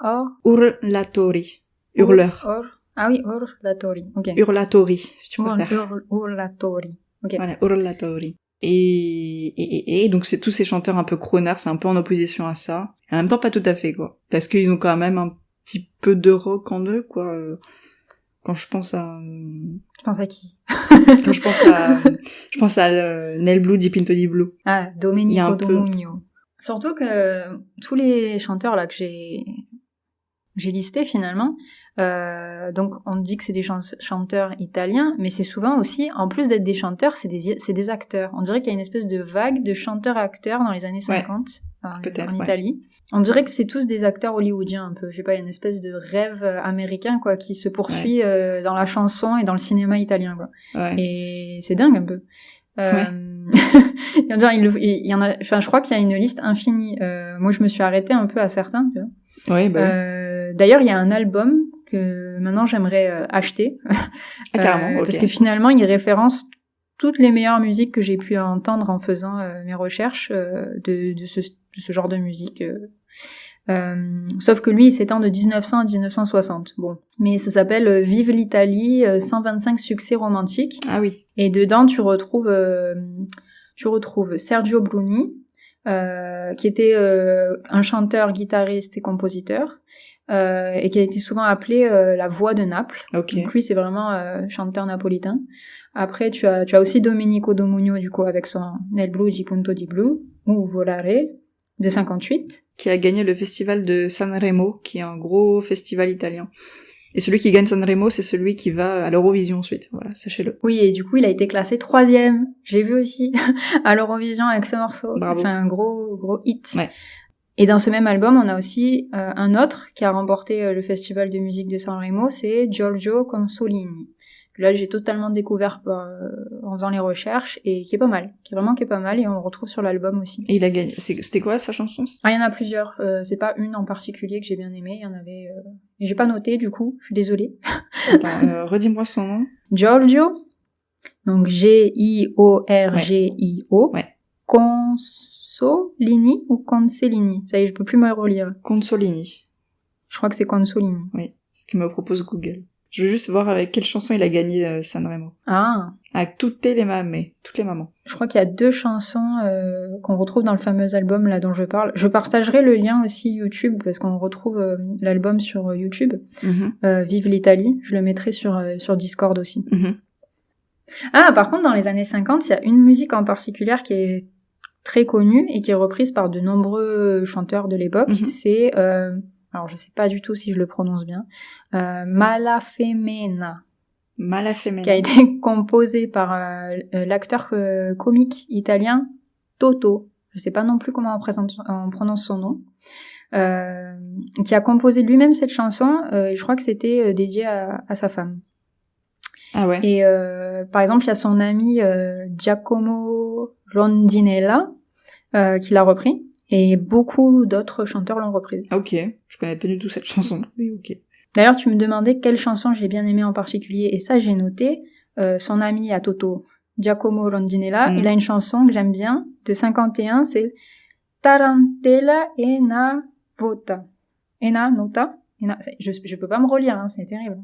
Speaker 2: urlatori. Hurleur.
Speaker 1: Ah oui, urlatori. Ok.
Speaker 2: Urlatori, si tu préfères.
Speaker 1: Urlatori. Ok.
Speaker 2: Voilà, urlatori. Et donc c'est tous ces chanteurs un peu crooners, c'est un peu en opposition à ça. Et en même temps pas tout à fait, quoi. Parce qu'ils ont quand même un petit peu de rock en eux, quoi. Quand je pense à...
Speaker 1: Tu penses à qui?
Speaker 2: Quand je pense à Nel Blue di Pinto di Blue.
Speaker 1: Ah, Domenico Domugno. Surtout que tous les chanteurs là que j'ai listés finalement, donc on dit que c'est des chanteurs italiens, mais c'est souvent aussi, en plus d'être des chanteurs, c'est des acteurs. On dirait qu'il y a une espèce de vague de chanteurs-acteurs dans les années 50 en Italie. On dirait que c'est tous des acteurs hollywoodiens un peu. Je sais pas, il y a une espèce de rêve américain quoi qui se poursuit dans la chanson et dans le cinéma italien quoi. Ouais. Et c'est dingue un peu. Il y en a, enfin je crois qu'il y a une liste infinie. Moi je me suis arrêtée un peu à certains, tu vois.
Speaker 2: Ouais,
Speaker 1: d'ailleurs, il y a un album que maintenant j'aimerais acheter.
Speaker 2: Carrément, okay.
Speaker 1: Parce que finalement, il référence toutes les meilleures musiques que j'ai pu entendre en faisant mes recherches de ce genre de musique. Sauf que lui, il s'étend de 1900 à 1960. Bon. Mais ça s'appelle Vive l'Italie, 125 succès romantiques.
Speaker 2: Ah oui.
Speaker 1: Et dedans, tu retrouves Sergio Bruni, qui était un chanteur, guitariste et compositeur, et qui a été souvent appelé la voix de Naples.
Speaker 2: Okay.
Speaker 1: Donc lui, c'est vraiment chanteur napolitain. Après, tu as aussi Domenico Domugno, du coup, avec son Nel Blu di Punto di Blu, ou Volare, de 58.
Speaker 2: Qui a gagné le festival de Sanremo, qui est un gros festival italien. Et celui qui gagne Sanremo, c'est celui qui va à l'Eurovision ensuite. Voilà, sachez-le.
Speaker 1: Oui, et du coup, il a été classé 3e. J'ai vu aussi à l'Eurovision avec ce morceau.
Speaker 2: Bravo.
Speaker 1: Enfin, un gros hit.
Speaker 2: Ouais.
Speaker 1: Et dans ce même album, on a aussi un autre qui a remporté le festival de musique de Sanremo, c'est Giorgio Consolini. Là, j'ai totalement découvert en faisant les recherches et qui est pas mal, qui est pas mal et on le retrouve sur l'album aussi.
Speaker 2: Et il a gagné. C'était quoi sa chanson?
Speaker 1: Ah, il y en a plusieurs. C'est pas une en particulier que j'ai bien aimée. Il y en avait. Et j'ai pas noté du coup. Je suis désolée.
Speaker 2: Attends, redis-moi son nom.
Speaker 1: Giorgio. Donc Giorgio.
Speaker 2: Ouais.
Speaker 1: Consolini ou Consolini. Ça y est, je peux plus me relire.
Speaker 2: Consolini.
Speaker 1: Je crois que c'est Consolini.
Speaker 2: Oui, c'est ce que me propose Google. Je veux juste voir avec quelle chanson il a gagné Sanremo.
Speaker 1: Ah.
Speaker 2: Avec toutes les mamans.
Speaker 1: Je crois qu'il y a 2 chansons qu'on retrouve dans le fameux album là dont je parle. Je partagerai le lien aussi YouTube parce qu'on retrouve l'album sur YouTube. Vive l'Italie. Je le mettrai sur Discord aussi. Ah, par contre, dans les années 50, il y a une musique en particulier qui est très connue et qui est reprise par de nombreux chanteurs de l'époque. C'est, alors je sais pas du tout si je le prononce bien, Malafemena. Qui a été composé par l'acteur comique italien Toto. Je sais pas non plus comment on prononce son nom. Qui a composé lui-même cette chanson. Et je crois que c'était dédié à sa femme.
Speaker 2: Ah ouais.
Speaker 1: Et par exemple, il y a son ami Giacomo Rondinella qui l'a repris. Et beaucoup d'autres chanteurs l'ont reprise.
Speaker 2: Ah, ok. Je connais pas du tout cette chanson. Mais ok.
Speaker 1: D'ailleurs, tu me demandais quelle chanson j'ai bien aimée en particulier, et ça, j'ai noté. Son ami à Toto, Giacomo Rondinella, il a une chanson que j'aime bien, de 51, c'est Tarantella e na vota. Nota. Je peux pas me relire, hein, c'est terrible.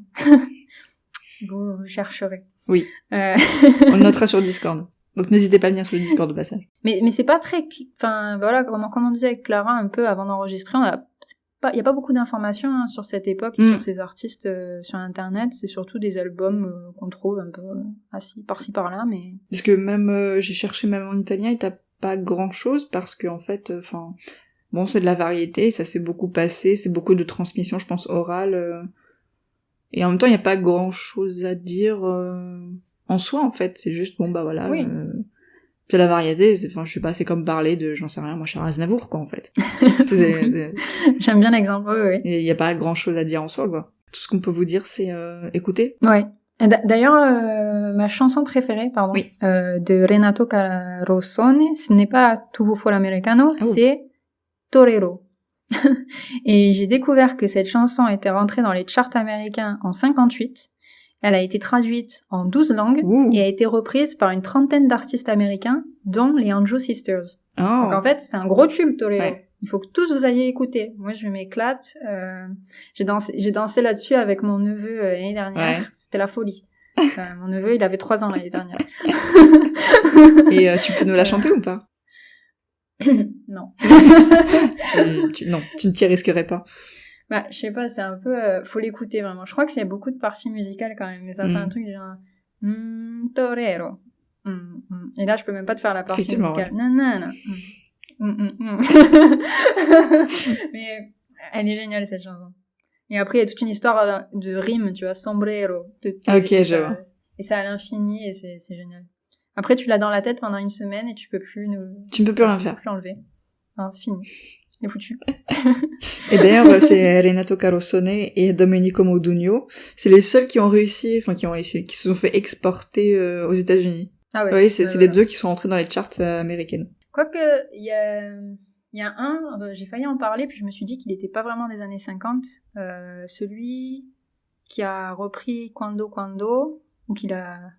Speaker 1: Vous chercherez.
Speaker 2: Oui. On le notera sur Discord. Donc n'hésitez pas à venir sur le Discord au passage.
Speaker 1: Mais c'est pas très... Enfin, voilà, comme on disait avec Clara un peu avant d'enregistrer, il y a pas beaucoup d'informations sur cette époque et sur ces artistes sur Internet. C'est surtout des albums qu'on trouve un peu par-ci par-là, mais...
Speaker 2: Parce que même, j'ai cherché même en italien, il t'a pas grand-chose parce que en fait, bon, c'est de la variété, ça s'est beaucoup passé, c'est beaucoup de transmission, je pense, orale. Et en même temps, il y a pas grand-chose à dire en soi, en fait. C'est juste, bon, bah voilà...
Speaker 1: Oui.
Speaker 2: C'est la variété, je sais pas, c'est comme parler de, j'en sais rien, moi, Charles Aznavour, quoi, en fait.
Speaker 1: J'aime bien l'exemple, oui.
Speaker 2: Il y a pas grand chose à dire en soi, quoi. Tout ce qu'on peut vous dire, c'est écoutez.
Speaker 1: Ouais. D'ailleurs, ma chanson préférée, de Renato Carosone, ce n'est pas Tu vuoi l'americano, c'est Torero. Et j'ai découvert que cette chanson était rentrée dans les charts américains en 58. Elle a été traduite en 12 langues et a été reprise par une trentaine d'artistes américains, dont les Anjou Sisters. Oh. Donc en fait, c'est un gros tube, Torero. Ouais. Il faut que tous vous alliez écouter. Moi, je m'éclate. J'ai dansé là-dessus avec mon neveu l'année dernière. Ouais. C'était la folie. Mon neveu, il avait 3 ans l'année dernière.
Speaker 2: Et tu peux nous la chanter ou pas?
Speaker 1: Non.
Speaker 2: Non, tu ne t'y risquerais pas.
Speaker 1: Bah, je sais pas, c'est un peu... faut l'écouter, vraiment. Je crois que c'est beaucoup de parties musicales, quand même. Mais ça fait un truc genre... Torero. Et là, je peux même pas te faire la partie musicale. Ouais. Nanana. Mais elle est géniale, cette chanson. Et après, il y a toute une histoire de rime, tu vois. Sombrero.
Speaker 2: Ok, je vois.
Speaker 1: Et c'est à l'infini, et c'est génial. Après, tu l'as dans la tête pendant 1 semaine, et tu peux plus
Speaker 2: Tu ne peux plus rien faire.
Speaker 1: Tu peux plus l'enlever. Non, c'est fini. C'est foutu.
Speaker 2: Et d'ailleurs, c'est Renato Carosone et Domenico Modugno. C'est les seuls qui ont réussi, qui se sont fait exporter aux États-Unis. Ah ouais. Oui, c'est les 2 qui sont entrés dans les charts américaines.
Speaker 1: Quoique, il y a un, j'ai failli en parler, puis je me suis dit qu'il était pas vraiment des années 50. Celui qui a repris Quando, ou qu'il a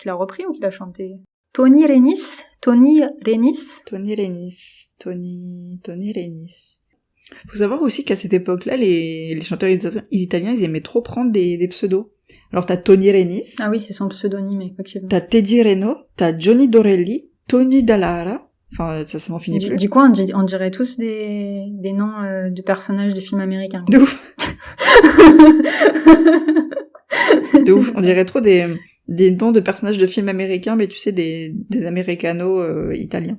Speaker 1: repris ou qu'il a chanté. Tony Renis.
Speaker 2: Faut savoir aussi qu'à cette époque-là, les chanteurs italiens, ils aimaient trop prendre des pseudos. Alors t'as Tony Renis.
Speaker 1: Ah oui, c'est son pseudonyme, effectivement.
Speaker 2: T'as Teddy Reno, t'as Johnny Dorelli, Tony Dallara. Enfin, ça m'en finit plus.
Speaker 1: Du coup, on dirait tous des noms de personnages de films américains.
Speaker 2: De ouf. De ouf. On dirait trop des noms de personnages de films américains, mais tu sais, des americanos italiens.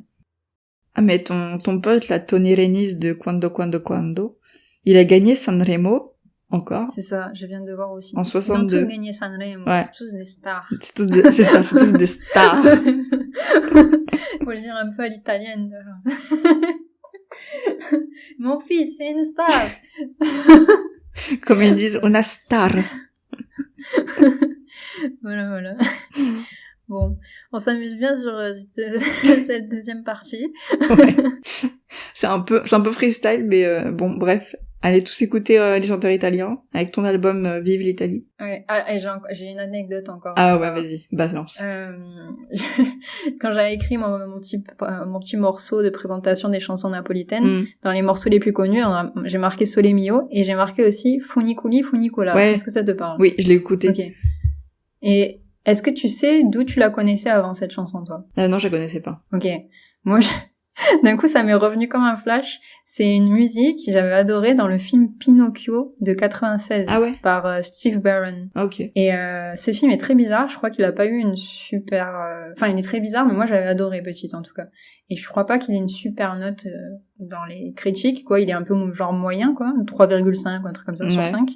Speaker 2: Ah, mais ton pote, là, Tony Renis de Quando, il a gagné Sanremo, encore.
Speaker 1: C'est ça, je viens de voir aussi.
Speaker 2: En 62.
Speaker 1: Ils ont tous gagné Sanremo, ouais. C'est tous des stars.
Speaker 2: C'est tous des stars.
Speaker 1: Faut le dire un peu à l'italienne, genre. Mon fils, c'est une star.
Speaker 2: Comme ils disent, una star.
Speaker 1: Voilà. Bon, on s'amuse bien sur cette deuxième partie.
Speaker 2: Ouais. C'est un peu freestyle, mais bon, bref. Allez tous écouter les chanteurs italiens avec ton album Vive l'Italie.
Speaker 1: Ouais. Ah, et j'ai une anecdote encore.
Speaker 2: Ah ouais, vas-y, balance.
Speaker 1: Quand j'avais écrit mon petit morceau de présentation des chansons napolitaines, dans les morceaux les plus connus, j'ai marqué Sole Mio et j'ai marqué aussi Funiculi Funicola.
Speaker 2: Ouais.
Speaker 1: Est-ce que ça te parle?
Speaker 2: Oui, je l'ai écouté.
Speaker 1: Ok. Et est-ce que tu sais d'où tu la connaissais avant cette chanson, toi?
Speaker 2: Non, je la connaissais pas.
Speaker 1: Ok. Moi, d'un coup, ça m'est revenu comme un flash. C'est une musique que j'avais adorée dans le film Pinocchio de 96 par Steve Barron.
Speaker 2: Ok.
Speaker 1: Et ce film est très bizarre. Je crois qu'il a pas eu une super... Enfin, il est très bizarre, mais moi, j'avais adoré petite, en tout cas. Et je crois pas qu'il ait une super note dans les critiques, quoi. Il est un peu genre moyen, quoi. 3,5 ou un truc comme ça sur 5.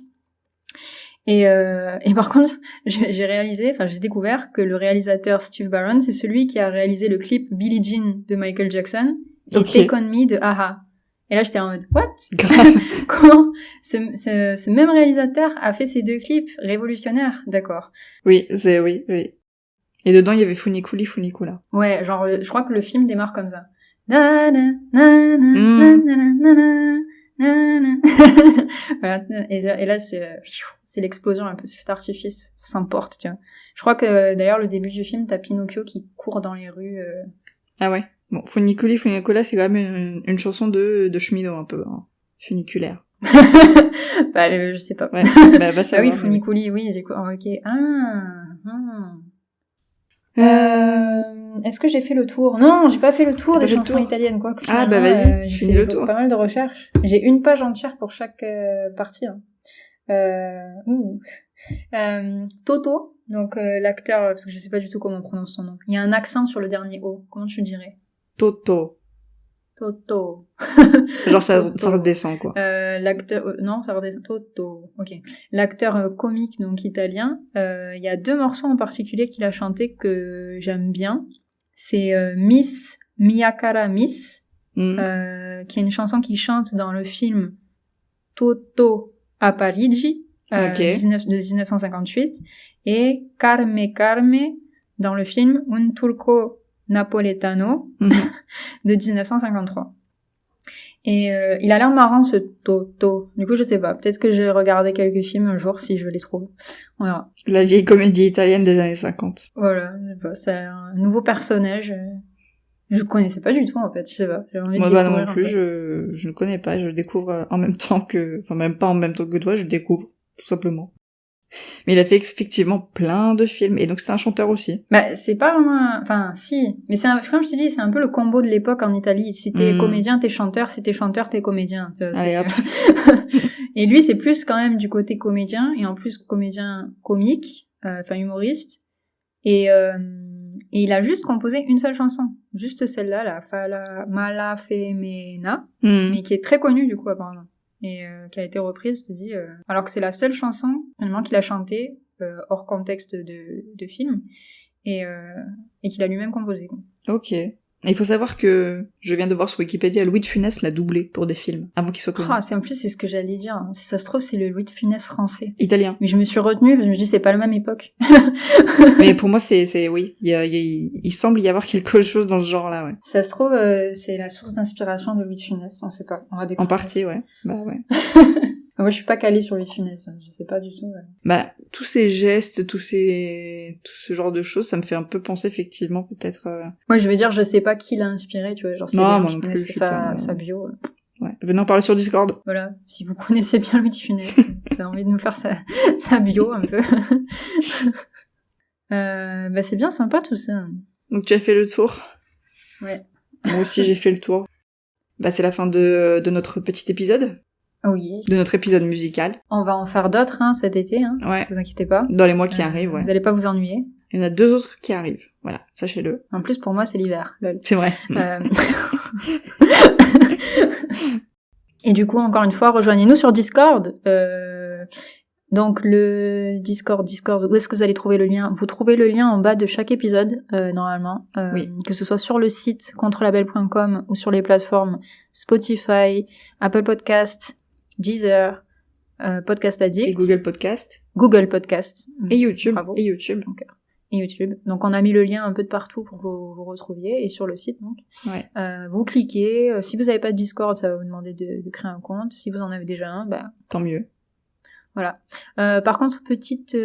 Speaker 1: Et par contre, j'ai découvert que le réalisateur Steve Barron, c'est celui qui a réalisé le clip Billie Jean de Michael Jackson et Take On Me de A.H.A. Et là, j'étais en mode, what? Comment ce même réalisateur a fait ces deux clips révolutionnaires? D'accord.
Speaker 2: Oui. Et dedans, il y avait Funiculi Funicola.
Speaker 1: Ouais, genre, je crois que le film démarre comme ça. Na na na na na na na na. Voilà. Et là c'est l'explosion un peu, c'est feu d'artifice, ça s'emporte, tu vois. Je crois que d'ailleurs le début du film t'as Pinocchio qui court dans les rues.
Speaker 2: Ah ouais. Bon, Funiculi Funicola c'est quand même une chanson de cheminot un peu funiculaire.
Speaker 1: Bah je sais pas.
Speaker 2: Ouais. Bah ça.
Speaker 1: Ah oui, Funiculi, oui, du coup. Ok. Est-ce que j'ai fait le tour? Non, j'ai pas fait le tour des chansons italiennes, quoi.
Speaker 2: Ah bah vas-y,
Speaker 1: j'ai fait pas mal de recherches. J'ai une page entière pour chaque partie. Toto, donc l'acteur, parce que je sais pas du tout comment on prononce son nom. Il y a un accent sur le dernier O. Comment tu dirais?
Speaker 2: Toto. Genre ça redescend, quoi.
Speaker 1: L'acteur, non, ça redescend. Toto. Ok. L'acteur comique, donc italien. Il y a 2 morceaux en particulier qu'il a chanté que j'aime bien. C'est Miss Mia Cara Miss, qui est une chanson qu'il chante dans le film Toto a Parigi, de 1958, et Carme Carme dans le film Un Turco Napoletano de 1953. Et il a l'air marrant ce Toto. Du coup, je sais pas. Peut-être que je vais regarder quelques films un jour si je les trouve. On verra.
Speaker 2: La vieille comédie italienne des années 50.
Speaker 1: Voilà, je sais pas. C'est un nouveau personnage. Je connaissais pas du tout en fait. Je sais pas. J'ai envie de découvrir.
Speaker 2: Moi non plus. Je ne connais pas. Je le découvre en même temps que, enfin même pas en même temps que toi. Je le découvre tout simplement. Mais il a fait effectivement plein de films, et donc c'est un chanteur aussi.
Speaker 1: Bah, c'est pas vraiment enfin, si. Mais comme je te dis, c'est un peu le combo de l'époque en Italie. Si t'es comédien, t'es chanteur. Si t'es chanteur, t'es comédien. Tu vois,
Speaker 2: allez, hop.
Speaker 1: Et lui, c'est plus quand même du côté comédien, et en plus comédien comique, enfin humoriste. Et il a juste composé une seule chanson. Juste celle-là, la Fala Mala Femena, mais qui est très connue du coup, apparemment. Et qui a été reprise, je te dis, alors que c'est la seule chanson finalement qu'il a chantée hors contexte de film et qu'il a lui-même composé. Quoi.
Speaker 2: Ok. Et il faut savoir que je viens de voir sur Wikipédia, Louis de Funès l'a doublé pour des films avant qu'il soit connu.
Speaker 1: En plus c'est ce que j'allais dire. Si ça se trouve c'est le Louis de Funès français.
Speaker 2: Italien.
Speaker 1: Mais je me suis retenue parce que je me dis c'est pas la même époque.
Speaker 2: Mais pour moi c'est oui, il semble y avoir quelque chose dans ce genre-là, ouais.
Speaker 1: Ça se trouve c'est la source d'inspiration de Louis de Funès, on sait pas. On va découvrir.
Speaker 2: En partie, ouais. Bah ouais.
Speaker 1: Moi, je suis pas calée sur Louis de Funès, je sais pas du tout. Ouais.
Speaker 2: Bah, tous ces gestes, tout ce genre de choses, ça me fait un peu penser effectivement peut-être...
Speaker 1: Moi, je veux dire, je sais pas qui l'a inspiré, tu vois, genre c'est
Speaker 2: non,
Speaker 1: des gens qui connaissent sa bio.
Speaker 2: Ouais. Venez en parler sur Discord.
Speaker 1: Voilà, si vous connaissez bien Louis de Funès, vous avez envie de nous faire sa bio un peu. Bah c'est bien sympa tout ça.
Speaker 2: Donc tu as fait le tour.
Speaker 1: Ouais.
Speaker 2: Moi aussi j'ai fait le tour. Bah c'est la fin de notre petit épisode.
Speaker 1: Oui.
Speaker 2: De notre épisode musical.
Speaker 1: On va en faire d'autres cet été, hein.
Speaker 2: Ouais.
Speaker 1: Vous inquiétez pas.
Speaker 2: Dans les mois qui arrivent, ouais.
Speaker 1: Vous allez pas vous ennuyer.
Speaker 2: Il y en a 2 autres qui arrivent. Voilà, sachez-le.
Speaker 1: En plus, pour moi, c'est l'hiver. Lol.
Speaker 2: C'est vrai.
Speaker 1: Et du coup, encore une fois, rejoignez-nous sur Discord. Donc le Discord, où est-ce que vous allez trouver le lien? Vous trouvez le lien en bas de chaque épisode, normalement.
Speaker 2: Oui.
Speaker 1: Que ce soit sur le site contrelabel.com ou sur les plateformes Spotify, Apple Podcast, Deezer, Podcast Addict.
Speaker 2: Et Google Podcast.
Speaker 1: Google Podcast.
Speaker 2: Et YouTube.
Speaker 1: Bravo.
Speaker 2: Et YouTube.
Speaker 1: et YouTube. Donc on a mis le lien un peu de partout pour que vous retrouviez, et sur le site donc.
Speaker 2: Ouais.
Speaker 1: Vous cliquez, si vous n'avez pas de Discord, ça va vous demander de créer un compte. Si vous en avez déjà un,
Speaker 2: tant mieux.
Speaker 1: Voilà. Par contre, petite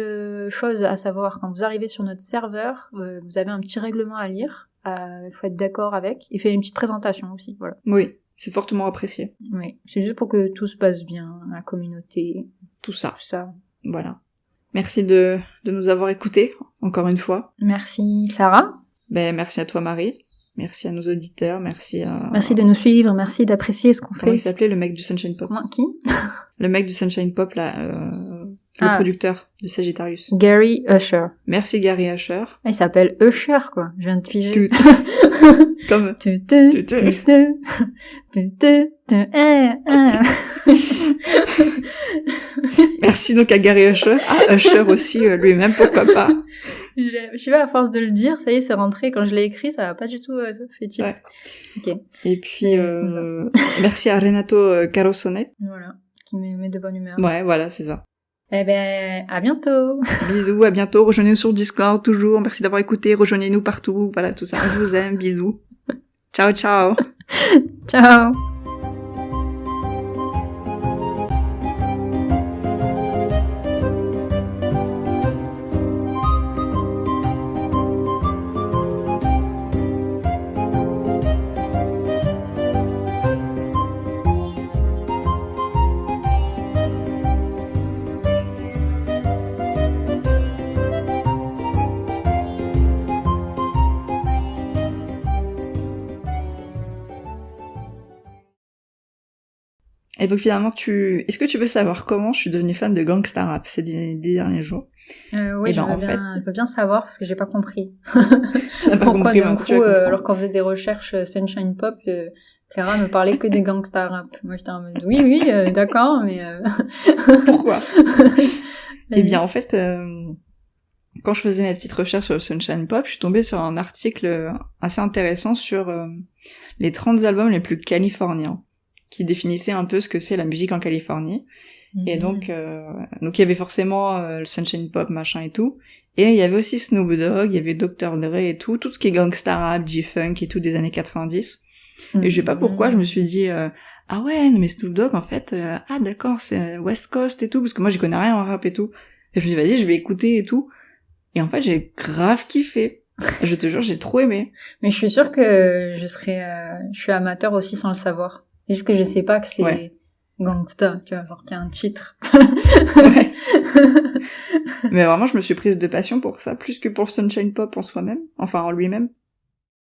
Speaker 1: chose à savoir, quand vous arrivez sur notre serveur, vous avez un petit règlement à lire. Il faut être d'accord avec. Et faire une petite présentation aussi, voilà.
Speaker 2: Oui, c'est fortement apprécié.
Speaker 1: Oui, c'est juste pour que tout se passe bien, la communauté,
Speaker 2: tout ça. Voilà. Merci de nous avoir écoutés, encore une fois.
Speaker 1: Merci Clara.
Speaker 2: Merci à toi Marie. Merci à nos auditeurs, merci
Speaker 1: de nous suivre, merci d'apprécier ce qu'on fait.
Speaker 2: Comment il s'appelait, le mec du Sunshine Pop?
Speaker 1: Qui?
Speaker 2: Le mec du Sunshine Pop, là, le producteur de Sagittarius.
Speaker 1: Gary Usher.
Speaker 2: Merci Gary Usher.
Speaker 1: Il s'appelle Usher, quoi. Je viens de piger.
Speaker 2: Comme... Merci donc à Gary Usher. Usher aussi, lui-même, pourquoi pas.
Speaker 1: Je sais pas, à force de le dire, ça y est, c'est rentré. Quand je l'ai écrit, ça va pas du tout fait tilt.
Speaker 2: Ouais.
Speaker 1: Ok.
Speaker 2: Et puis, merci à Renato Carosone.
Speaker 1: Voilà, qui me met de bonne humeur.
Speaker 2: Ouais, voilà, c'est ça.
Speaker 1: À bientôt.
Speaker 2: Bisous, à bientôt. Rejoignez-nous sur Discord, toujours. Merci d'avoir écouté. Rejoignez-nous partout. Voilà, tout ça. Je vous aime. Bisous. Ciao, ciao.
Speaker 1: Ciao.
Speaker 2: Et donc finalement, est-ce que tu veux savoir comment je suis devenue fan de gangsta rap ces 10 derniers jours?
Speaker 1: Oui, je veux bien savoir parce que j'ai pas compris.
Speaker 2: Tu n'as pas compris,
Speaker 1: d'un coup, alors qu'on faisait des recherches Sunshine Pop, Clara me parlait que des gangsta rap. Moi j'étais en mode oui, d'accord, mais
Speaker 2: pourquoi? Eh bien en fait, quand je faisais mes petites recherches sur le Sunshine Pop, je suis tombée sur un article assez intéressant sur les 30 albums les plus californiens, qui définissait un peu ce que c'est la musique en Californie. Et donc il y avait forcément le Sunshine Pop, machin et tout. Et il y avait aussi Snoop Dogg, il y avait Dr. Dre et tout ce qui est gangsta rap, G-Funk et tout des années 90. Et je sais pas pourquoi, je me suis dit, ah ouais, non mais Snoop Dogg, en fait, d'accord, c'est West Coast et tout, parce que moi j'y connais rien en rap et tout. Et je me suis dit, vas-y, je vais écouter et tout. Et en fait, j'ai grave kiffé. Je te jure, j'ai trop aimé.
Speaker 1: Mais je suis sûre que je suis amateur aussi sans le savoir. C'est juste que je sais pas que c'est gangsta, tu vois, genre qu'il y a un titre.
Speaker 2: Ouais. Mais vraiment, je me suis prise de passion pour ça, plus que pour Sunshine Pop en soi-même, enfin en lui-même.